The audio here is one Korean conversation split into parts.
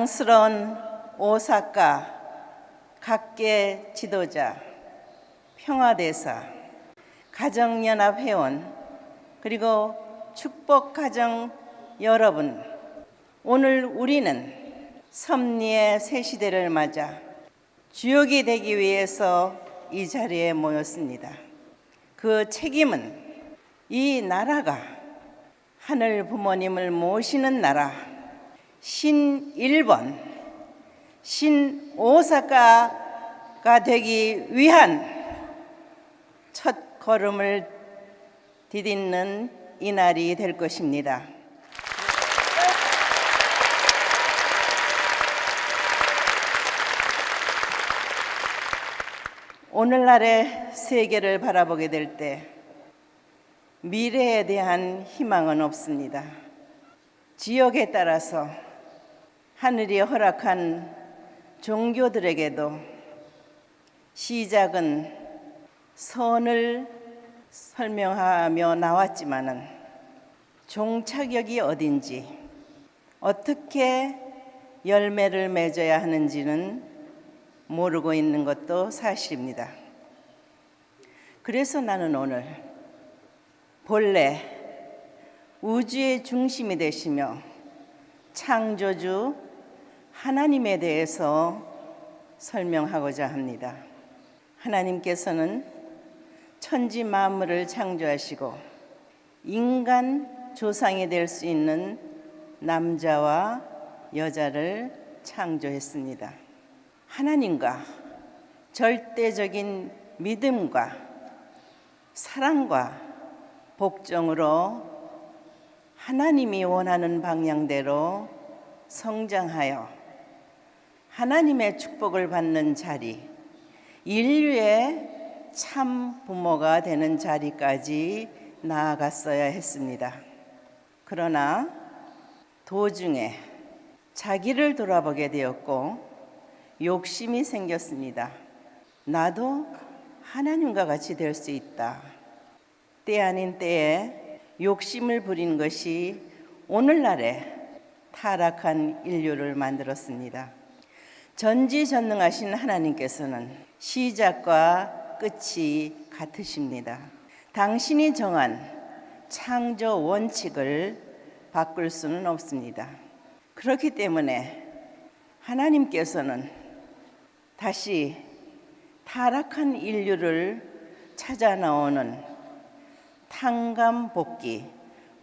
자랑스러운 오사카 각계 지도자, 평화대사, 가정연합회원, 그리고 축복가정 여러분, 오늘 우리는 섭리의 새 시대를 맞아 주역이 되기 위해서 이 자리에 모였습니다. 그 책임은 이 나라가 하늘 부모님을 모시는 나라, 신일본, 신오사카가 되기 위한 첫 걸음을 디딛는 이날이 될 것입니다. 오늘날의 세계를 바라보게 될 때 미래에 대한 희망은 없습니다. 지역에 따라서 하늘이 허락한 종교들에게도 시작은 선을 설명하며 나왔지만은 종착역이 어딘지, 어떻게 열매를 맺어야 하는지는 모르고 있는 것도 사실입니다. 그래서 나는 오늘 본래 우주의 중심이 되시며 창조주 하나님에 대해서 설명하고자 합니다. 하나님께서는 천지 만물을 창조하시고 인간 조상이 될 수 있는 남자와 여자를 창조했습니다. 하나님과 절대적인 믿음과 사랑과 복종으로 하나님이 원하는 방향대로 성장하여 하나님의 축복을 받는 자리, 인류의 참 부모가 되는 자리까지 나아갔어야 했습니다. 그러나 도중에 자기를 돌아보게 되었고 욕심이 생겼습니다. 나도 하나님과 같이 될 수 있다. 때 아닌 때에 욕심을 부린 것이 오늘날의 타락한 인류를 만들었습니다. 전지전능하신 하나님께서는 시작과 끝이 같으십니다. 당신이 정한 창조 원칙을 바꿀 수는 없습니다. 그렇기 때문에 하나님께서는 다시 타락한 인류를 찾아 나오는 탕감복귀,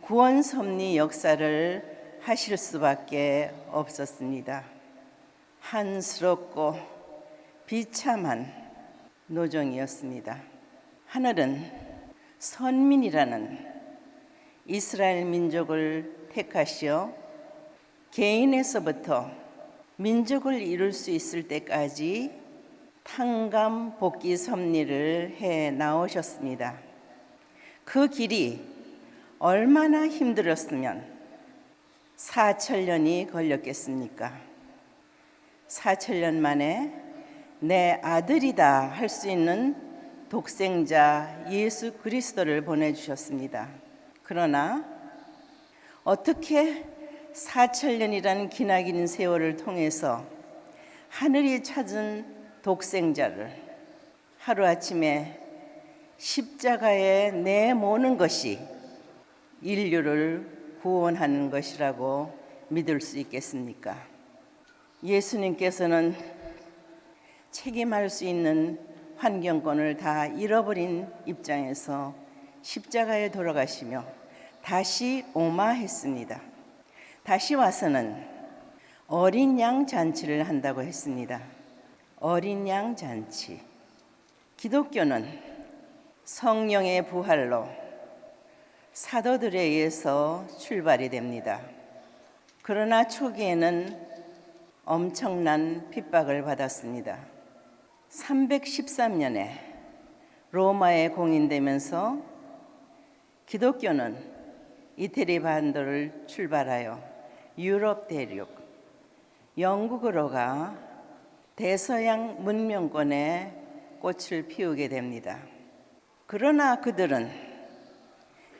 구원섭리 역사를 하실 수밖에 없었습니다. 한스럽고 비참한 노정이었습니다. 하늘은 선민이라는 이스라엘 민족을 택하시어 개인에서부터 민족을 이룰 수 있을 때까지 탕감복귀 섭리를 해 나오셨습니다. 그 길이 얼마나 힘들었으면 4,000년이 걸렸겠습니까? 4,000년 만에 내 아들이다 할 수 있는 독생자 예수 그리스도를 보내주셨습니다. 그러나 어떻게 4,000년이라는 기나긴 세월을 통해서 하늘이 찾은 독생자를 하루아침에 십자가에 내모는 것이 인류를 구원하는 것이라고 믿을 수 있겠습니까? 예수님께서는 책임할 수 있는 환경권을 다 잃어버린 입장에서 십자가에 돌아가시며 다시 오마했습니다. 다시 와서는 어린 양 잔치를 한다고 했습니다. 어린 양 잔치. 기독교는 성령의 부활로 사도들에 의해서 출발이 됩니다. 그러나 초기에는 엄청난 핍박을 받았습니다. 313년에 로마에 공인되면서 기독교는 이태리 반도를 출발하여 유럽 대륙, 영국으로 가 대서양 문명권에 꽃을 피우게 됩니다. 그러나 그들은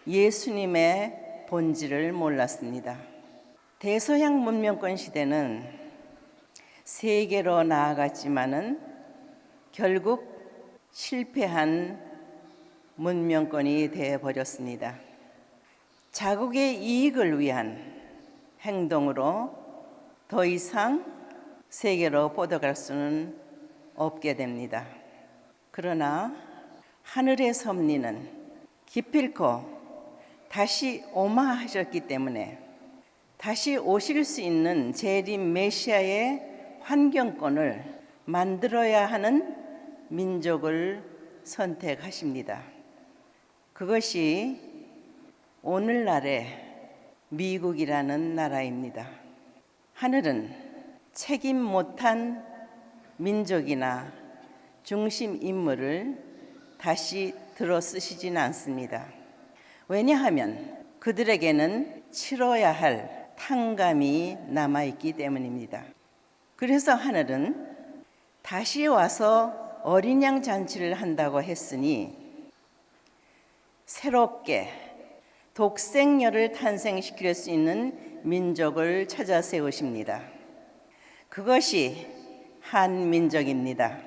예수님의 본질을 몰랐습니다. 대서양 문명권 시대는 세계로 나아갔지만은 결국 실패한 문명권이 되어버렸습니다. 자국의 이익을 위한 행동으로 더 이상 세계로 뻗어갈 수는 없게 됩니다. 그러나 하늘의 섭리는 기필코 다시 오마하셨기 때문에 다시 오실 수 있는 재림 메시아의 환경권을 만들어야 하는 민족을 선택하십니다. 그것이 오늘날의 미국이라는 나라입니다. 하늘은 책임 못한 민족이나 중심 인물을 다시 들어 쓰시지는 않습니다. 왜냐하면 그들에게는 치러야 할 탕감이 남아있기 때문입니다. 그래서 하늘은 다시 와서 어린 양 잔치를 한다고 했으니 새롭게 독생녀를 탄생시킬 수 있는 민족을 찾아 세우십니다. 그것이 한민족입니다.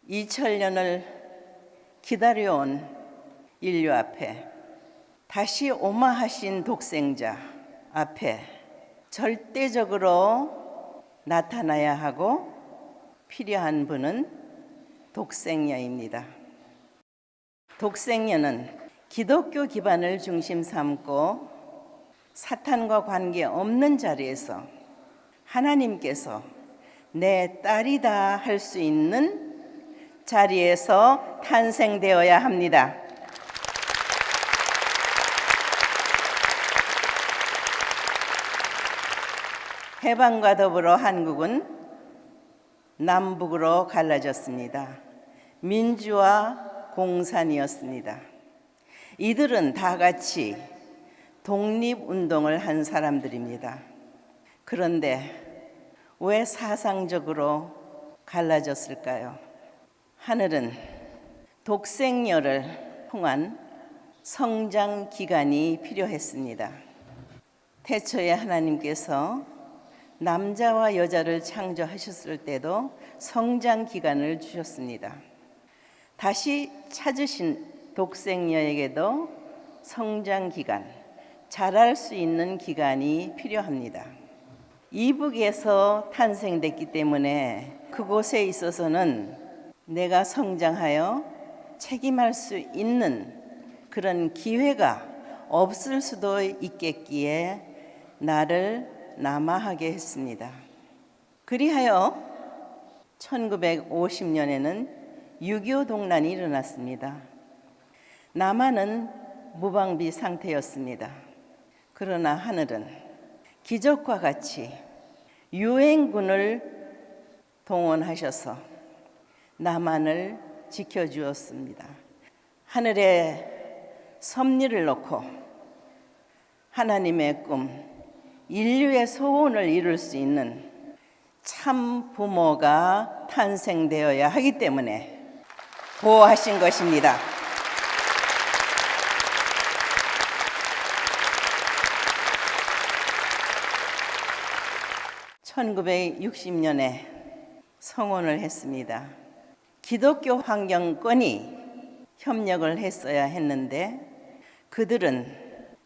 (2000년을) 기다려온 인류 앞에 다시 오마하신 독생자 앞에 절대적으로 나타나야 하고 필요한 분은 독생녀입니다. 독생녀는 기독교 기반을 중심 삼고 사탄과 관계없는 자리에서 하나님께서 내 딸이다 할 수 있는 자리에서 탄생되어야 합니다. 해방과 더불어 한국은 남북으로 갈라졌습니다. 민주화 공산이었습니다. 이들은 다 같이 독립운동을 한 사람들입니다. 그런데 왜 사상적으로 갈라졌을까요? 하늘은 독생녀를 통한 성장 기간이 필요했습니다. 태초에 하나님께서 남자와 여자를 창조하셨을 때도 성장 기간을 주셨습니다. 다시 찾으신 독생녀에게도 성장 기간, 자랄 수 있는 기간이 필요합니다. 이북에서 탄생됐기 때문에 그곳에 있어서는 내가 성장하여 책임할 수 있는 그런 기회가 없을 수도 있겠기에 나를 남아하게 했습니다. 그리하여 1950년에는 6.25 동란이 일어났습니다. 남한은 무방비 상태였습니다. 그러나 하늘은 기적과 같이 유엔군을 동원하셔서 남한을 지켜주었습니다. 하늘에 섭리를 놓고 하나님의 꿈, 인류의 소원을 이룰 수 있는 참 부모가 탄생되어야 하기 때문에 보호하신 것입니다. (1960년에) 성혼을 했습니다. 기독교 환경권이 협력을 했어야 했는데 그들은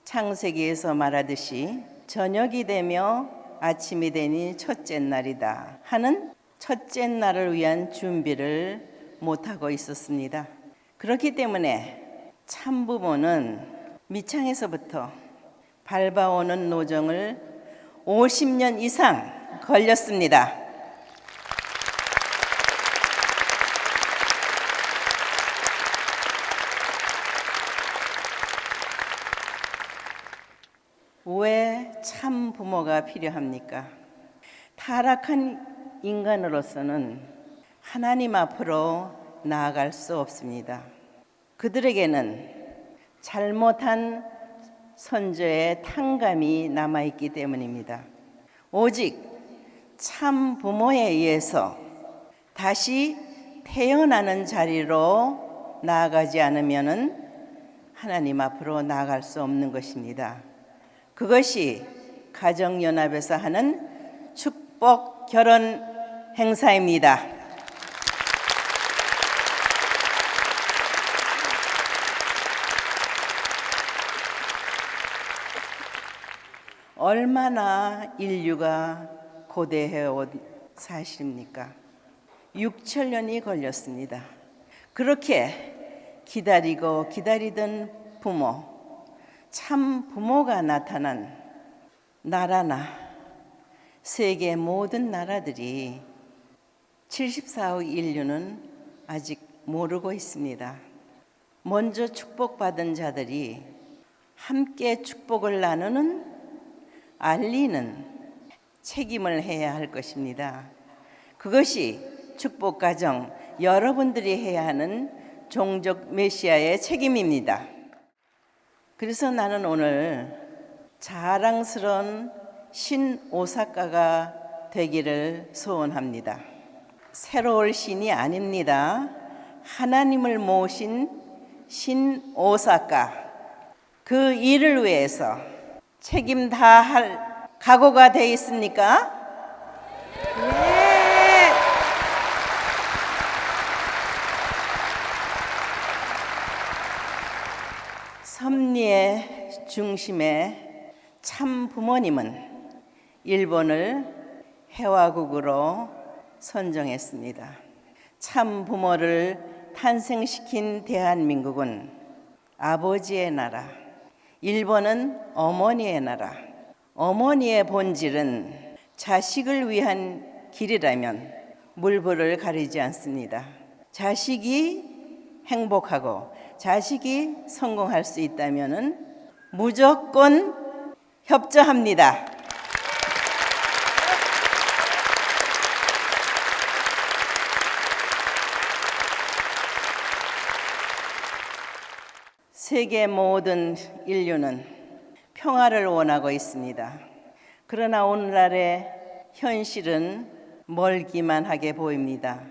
창세기에서 말하듯이 저녁이 되며 아침이 되니 첫째 날이다 하는 첫째 날을 위한 준비를 못하고 있었습니다. 그렇기 때문에 참부모는 미창에서부터 밟아오는 노정을 50년 이상 걸렸습니다. 왜 참 부모가 필요합니까? 타락한 인간으로서는 하나님 앞으로 나아갈 수 없습니다. 그들에게는 잘못한 선조의 탕감이 남아있기 때문입니다. 오직 참 부모에 의해서 다시 태어나는 자리로 나아가지 않으면은 하나님 앞으로 나아갈 수 없는 것입니다. 그것이 가정연합에서 하는 축복 결혼 행사입니다. 얼마나 인류가 고대해온 사실입니까? 6천 년이 걸렸습니다. 그렇게 기다리고 기다리던 부모, 참 부모가 나타난 나라나 세계 모든 나라들이 74억 인류는 아직 모르고 있습니다. 먼저 축복받은 자들이 함께 축복을 나누는, 알리는 책임을 해야 할 것입니다. 그것이 축복가정 여러분들이 해야 하는 종족 메시아의 책임입니다. 그래서 나는 오늘 자랑스러운 신오사카가 되기를 소원합니다. 새로울 신이 아닙니다. 하나님을 모신 신오사카, 그 일을 위해서 책임 다할 각오가 돼 있습니까? 네. 섭리의 중심에 참 부모님은 일본을 해화국으로 선정했습니다. 참 부모를 탄생시킨 대한민국은 아버지의 나라, 일본은 어머니의 나라. 어머니의 본질은 자식을 위한 길이라면 물불을 가리지 않습니다. 자식이 행복하고 자식이 성공할 수 있다면 무조건 협조합니다. 세계 모든 인류는 평화를 원하고 있습니다. 그러나 오늘날의 현실은 멀기만 하게 보입니다.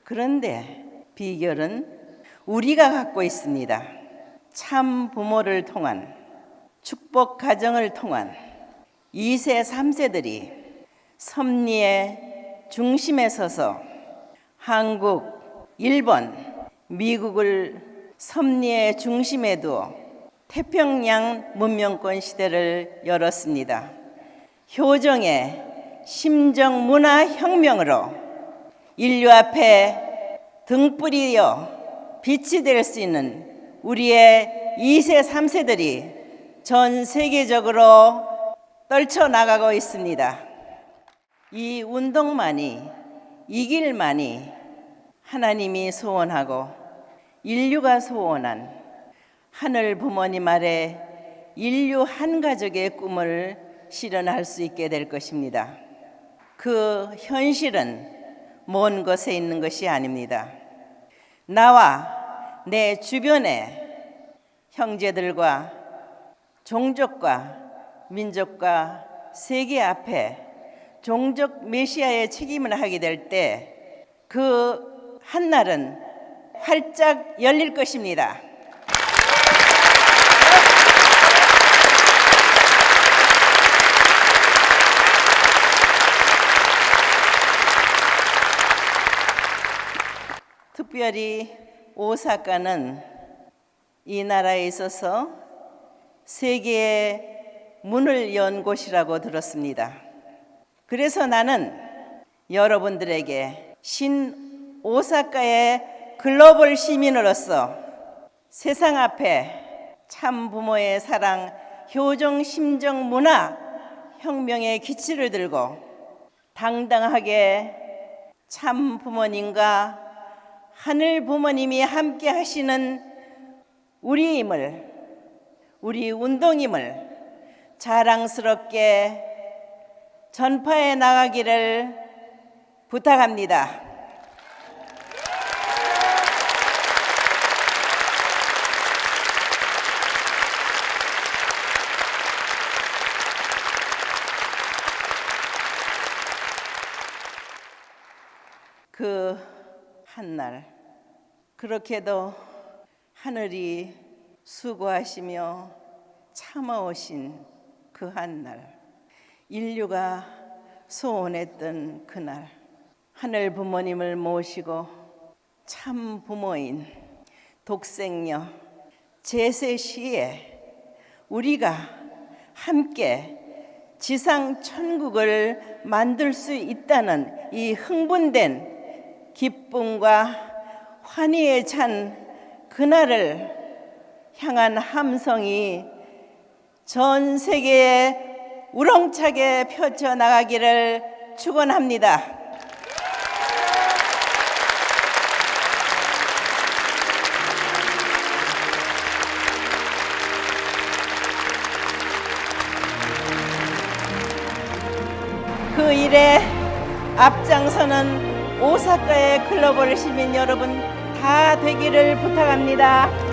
그런데 비결은 우리가 갖고 있습니다. 참 부모를 통한, 축복 가정을 통한 2세, 3세들이 섭리의 중심에 서서 한국, 일본, 미국을 섭리의 중심에 두어 태평양 문명권 시대를 열었습니다. 효정의 심정 문화 혁명으로 인류 앞에 등불이여 빛이 될 수 있는 우리의 2세, 3세들이 전 세계적으로 떨쳐나가고 있습니다. 이 운동만이, 이 길만이 하나님이 소원하고 인류가 소원한 하늘 부모님 아래 인류 한 가족의 꿈을 실현할 수 있게 될 것입니다. 그 현실은 먼 곳에 있는 것이 아닙니다. 나와 내 주변의 형제들과 종족과 민족과 세계 앞에 종족 메시아의 책임을 하게 될 때 그 한날은 활짝 열릴 것입니다. 특별히 오사카는 이 나라에 있어서 세계의 문을 연 곳이라고 들었습니다. 그래서 나는 여러분들에게 신 오사카의 글로벌 시민으로서 세상 앞에 참 부모의 사랑, 효정, 심정, 문화, 혁명의 기치를 들고 당당하게 참 부모님과 하늘 부모님이 함께 하시는 우리임을, 우리 운동임을 자랑스럽게 전파해 나가기를 부탁합니다. 그 한날 그렇게도 하늘이 수고하시며 참아오신 그 한날, 인류가 소원했던 그날, 하늘 부모님을 모시고 참 부모인 독생녀 제세시에 우리가 함께 지상 천국을 만들 수 있다는 이 흥분된 기쁨과 환희에 찬 그날을 향한 함성이 전 세계에 우렁차게 펼쳐나가기를 축원합니다. 그 일에 앞장서는 오사카의 글로벌 시민 여러분 다 되기를 부탁합니다.